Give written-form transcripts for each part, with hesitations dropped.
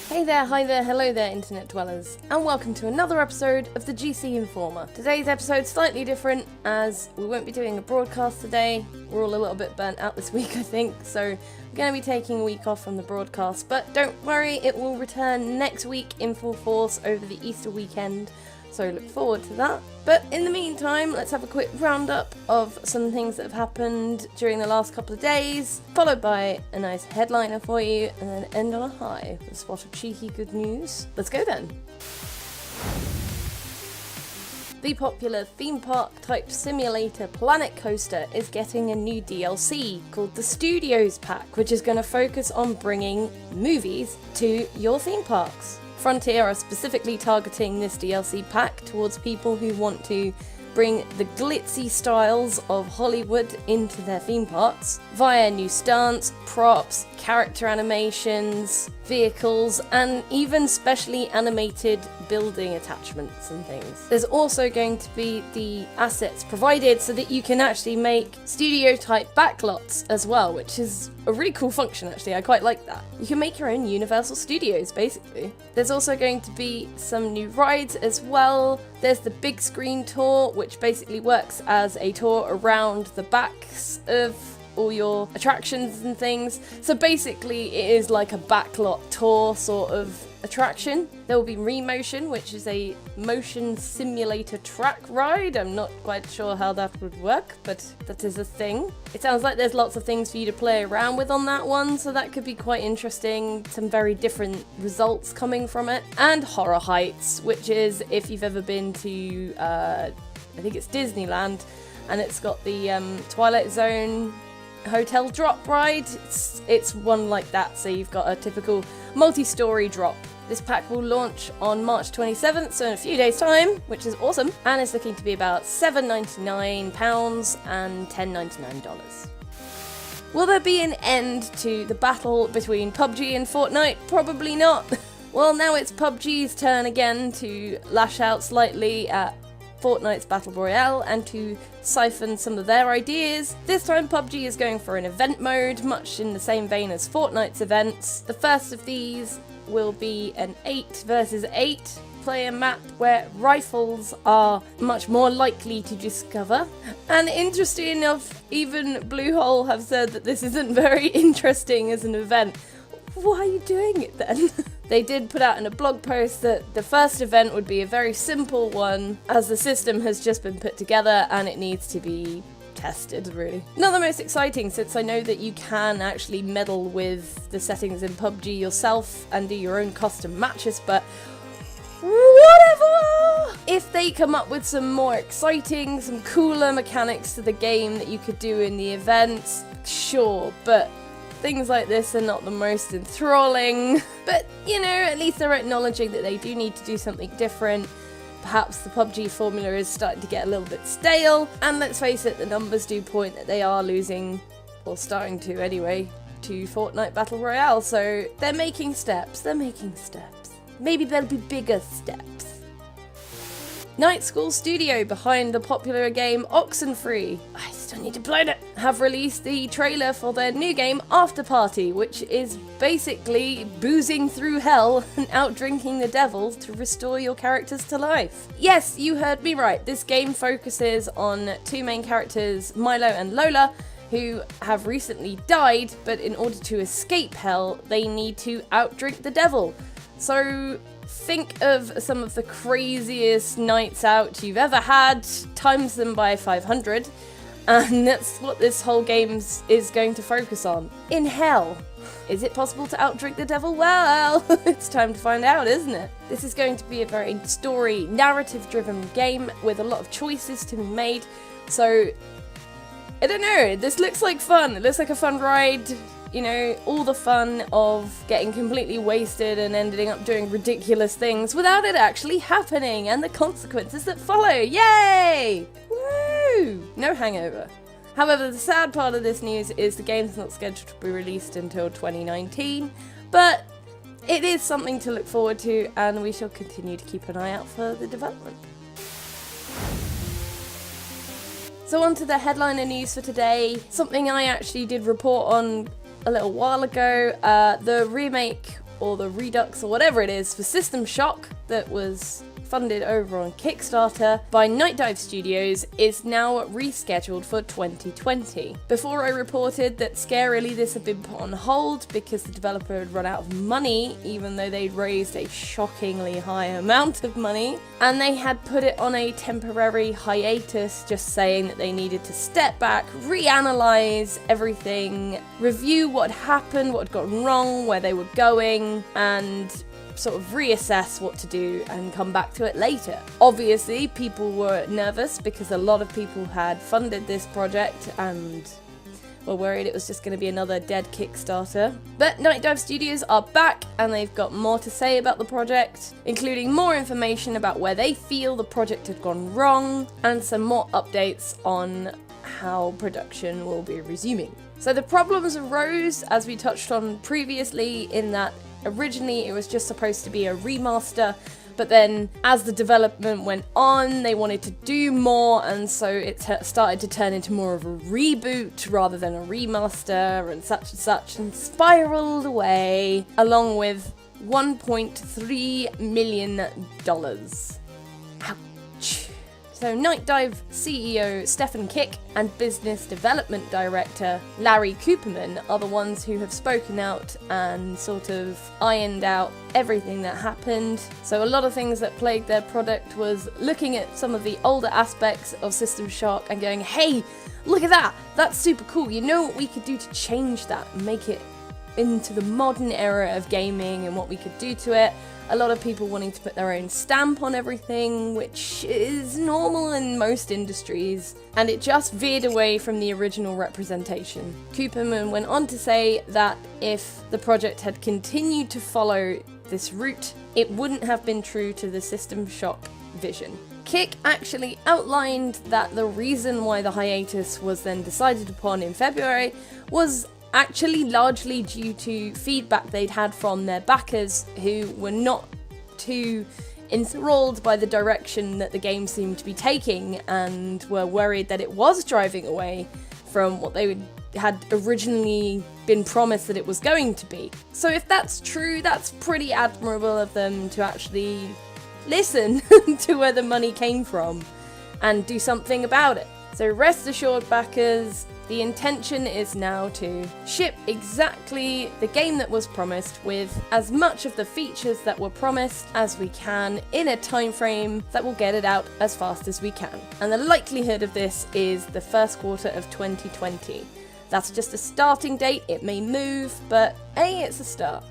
Hey there, hi there, hello there internet dwellers, and welcome to another episode of the GC Informer. Today's episode's slightly different as we won't be doing a broadcast today. We're all a little bit burnt out this week I think, so we're going to be taking a week off from the broadcast, but don't worry, it will return next week in full force over the Easter weekend. So look forward to that. But in the meantime, let's have a quick roundup of some things that have happened during the last couple of days, followed by a nice headliner for you, and then end on a high with a spot of cheeky good news. Let's go then. The popular theme park type simulator Planet Coaster is getting a new DLC called the Studios Pack, which is going to focus on bringing movies to your theme parks. Frontier are specifically targeting this DLC pack towards people who want to bring the glitzy styles of Hollywood into their theme parks via new stunts, props, character animations, vehicles, and even specially animated building attachments and things. There's also going to be the assets provided so that you can actually make studio type backlots as well, which is a really cool function actually. I quite like that. You can make your own Universal Studios basically. There's also going to be some new rides as well. There's the big screen tour, which basically works as a tour around the backs of all your attractions and things. So basically it is like a backlot tour sort of attraction. There will be Remotion, which is a motion simulator track ride. I'm not quite sure how that would work, but that is a thing. It sounds like there's lots of things for you to play around with on that one, so that could be quite interesting. Some very different results coming from it. And Horror Heights, which is, if you've ever been to, I think it's Disneyland, and it's got the Twilight Zone hotel drop ride. It's one like that, so you've got a typical multi-story drop. This pack will launch on March 27th, so in a few days time, which is awesome, and it's looking to be about £7.99 and $10.99. Will there be an end to the battle between PUBG and Fortnite? Probably not. Well, now it's PUBG's turn again to lash out slightly at Fortnite's Battle Royale and to siphon some of their ideas. This time PUBG is going for an event mode, much in the same vein as Fortnite's events. The first of these will be an 8 versus 8 player map where rifles are much more likely to discover. And interesting enough, even Bluehole have said that this isn't very interesting as an event. Why are you doing it then? They did put out in a blog post that the first event would be a very simple one, as the system has just been put together and it needs to be tested, really. Not the most exciting, since I know that you can actually meddle with the settings in PUBG yourself and do your own custom matches, but whatever! If they come up with some more exciting, some cooler mechanics to the game that you could do in the events, sure, but things like this are not the most enthralling. But, you know, at least they're acknowledging that they do need to do something different. Perhaps the PUBG formula is starting to get a little bit stale, and let's face it, the numbers do point that they are losing, or starting to anyway, to Fortnite Battle Royale, so they're making steps. Maybe there'll be bigger steps. Night School Studio, behind the popular game Oxenfree, I still need to play it, have released the trailer for their new game After Party, which is basically boozing through hell and out-drinking the devil to restore your characters to life. Yes, you heard me right, this game focuses on two main characters, Milo and Lola, who have recently died, but in order to escape hell, they need to outdrink the devil. So think of some of the craziest nights out you've ever had, times them by 500, and that's what this whole game is going to focus on. In hell. Is it possible to outdrink the devil? Well, it's time to find out, isn't it? This is going to be a very story, narrative-driven game with a lot of choices to be made, so I don't know, this looks like fun. It looks like a fun ride. You know, all the fun of getting completely wasted and ending up doing ridiculous things without it actually happening, and the consequences that follow. Yay! Woo! No hangover. However, the sad part of this news is the game's not scheduled to be released until 2019, but it is something to look forward to, and we shall continue to keep an eye out for the development. So on to the headliner news for today, something I actually did report on a little while ago. The remake or the Redux or whatever it is for System Shock that was funded over on Kickstarter by Night Dive Studios is now rescheduled for 2020. Before I reported that scarily this had been put on hold because the developer had run out of money, even though they'd raised a shockingly high amount of money, and they had put it on a temporary hiatus, just saying that they needed to step back, reanalyze everything, review what happened, what had gone wrong, where they were going, and sort of reassess what to do and come back to it later. Obviously, people were nervous because a lot of people had funded this project and were worried it was just going to be another dead Kickstarter. But Night Dive Studios are back and they've got more to say about the project, including more information about where they feel the project had gone wrong and some more updates on how production will be resuming. So the problems arose, as we touched on previously, in that originally it was just supposed to be a remaster, but then as the development went on, they wanted to do more, and so it started to turn into more of a reboot rather than a remaster and such, and spiraled away, along with $1.3 million. Ouch. So Night Dive CEO Stefan Kick and Business Development Director Larry Cooperman are the ones who have spoken out and sort of ironed out everything that happened. So a lot of things that plagued their product was looking at some of the older aspects of System Shock and going, hey, look at that, that's super cool, you know what we could do to change that and make it into the modern era of gaming and what we could do to it. A lot of people wanting to put their own stamp on everything, which is normal in most industries, and it just veered away from the original representation. Cooperman went on to say that if the project had continued to follow this route, it wouldn't have been true to the System Shock vision. Kick actually outlined that the reason why the hiatus was then decided upon in February was actually largely due to feedback they'd had from their backers, who were not too enthralled by the direction that the game seemed to be taking and were worried that it was driving away from what they had originally been promised that it was going to be. So if that's true, that's pretty admirable of them to actually listen to where the money came from and do something about it. So rest assured, backers, the intention is now to ship exactly the game that was promised with as much of the features that were promised as we can in a time frame that will get it out as fast as we can. And the likelihood of this is the first quarter of 2020. That's just a starting date, it may move, but hey, it's a start.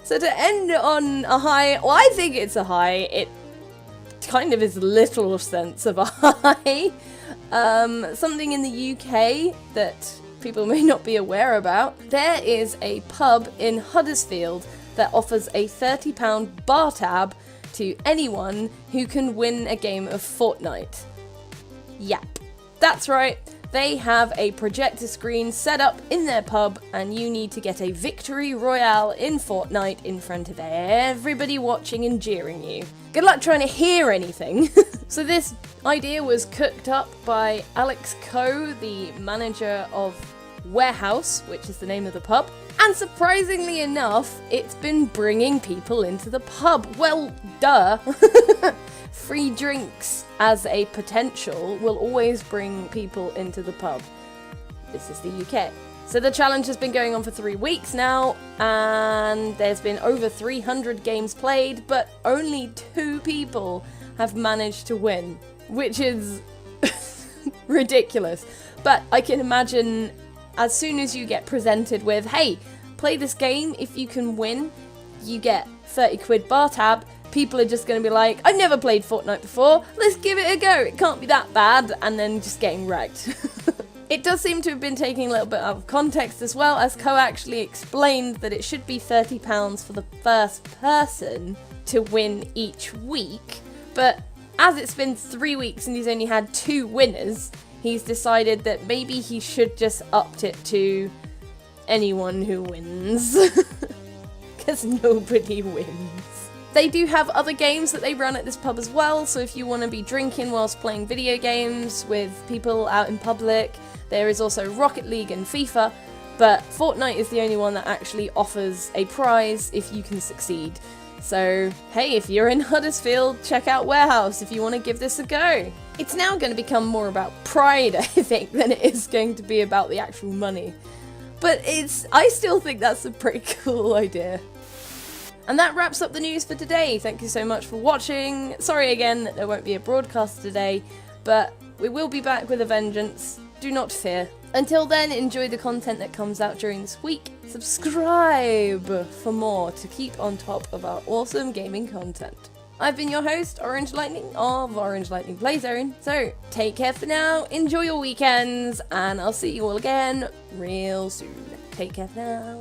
So to end on a high, well, I think it's a high, it kind of is a literal sense of a high. Something in the UK that people may not be aware about. There is a pub in Huddersfield that offers a £30 bar tab to anyone who can win a game of Fortnite. Yep, that's right. They have a projector screen set up in their pub and you need to get a victory royale in Fortnite in front of everybody watching and jeering you. Good luck trying to hear anything. So this idea was cooked up by Alex Coe, the manager of Warehouse, which is the name of the pub. And surprisingly enough, it's been bringing people into the pub. Well, duh. Free drinks as a potential will always bring people into the pub. This is the UK. So the challenge has been going on for 3 weeks now, and there's been over 300 games played, but only 2 people have managed to win, which is ridiculous. But I can imagine as soon as you get presented with, hey, play this game, if you can win, you get 30 quid bar tab, people are just going to be like, I've never played Fortnite before, let's give it a go, it can't be that bad, and then just getting wrecked. It does seem to have been taking a little bit out of context as well, as Co actually explained that it should be £30 for the first person to win each week, but as it's been 3 weeks and he's only had 2 winners, he's decided that maybe he should just upped it to anyone who wins, because nobody wins. They do have other games that they run at this pub as well, so if you want to be drinking whilst playing video games with people out in public, there is also Rocket League and FIFA, but Fortnite is the only one that actually offers a prize if you can succeed. So, hey, if you're in Huddersfield, check out Warehouse if you want to give this a go. It's now going to become more about pride, I think, than it is going to be about the actual money. But I still think that's a pretty cool idea. And that wraps up the news for today. Thank you so much for watching. Sorry again that there won't be a broadcast today, but we will be back with a vengeance. Do not fear. Until then, enjoy the content that comes out during this week. Subscribe for more to keep on top of our awesome gaming content. I've been your host, Orange Lightning of Orange Lightning Playzone. So, take care for now, enjoy your weekends, and I'll see you all again real soon. Take care for now.